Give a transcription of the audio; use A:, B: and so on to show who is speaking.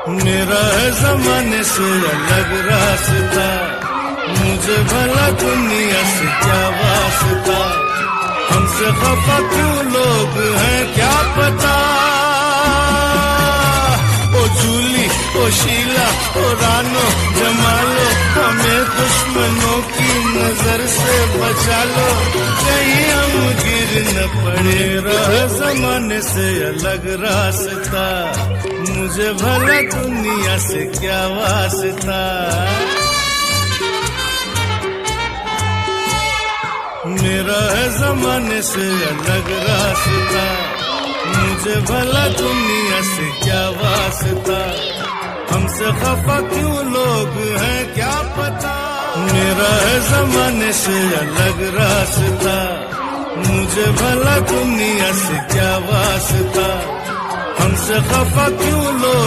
A: मेरा है जमाने से अलग रास्ता, मुझे भला दुनिया से क्या वास्ता। हमसे खफा क्यों लोग हैं क्या पता। ओ जूली ओ शीला ओ रानो जमालो, हमें दुश्मनों की नजर से बचा लो, कहीं हम गिर न पड़े। रह जमाने से अलग रास्ता, मुझे भला दुनिया से क्या वास्ता। मेरा है जमाने से अलग रास्ता, मुझे भला दुनिया से क्या वास्ता। हमसे खफा क्यों लोग हैं क्या पता। मेरा है जमाने से अलग रास्ता, मुझे भला दुनिया से क्या वास्ता। हमसे खफा क्यों लोग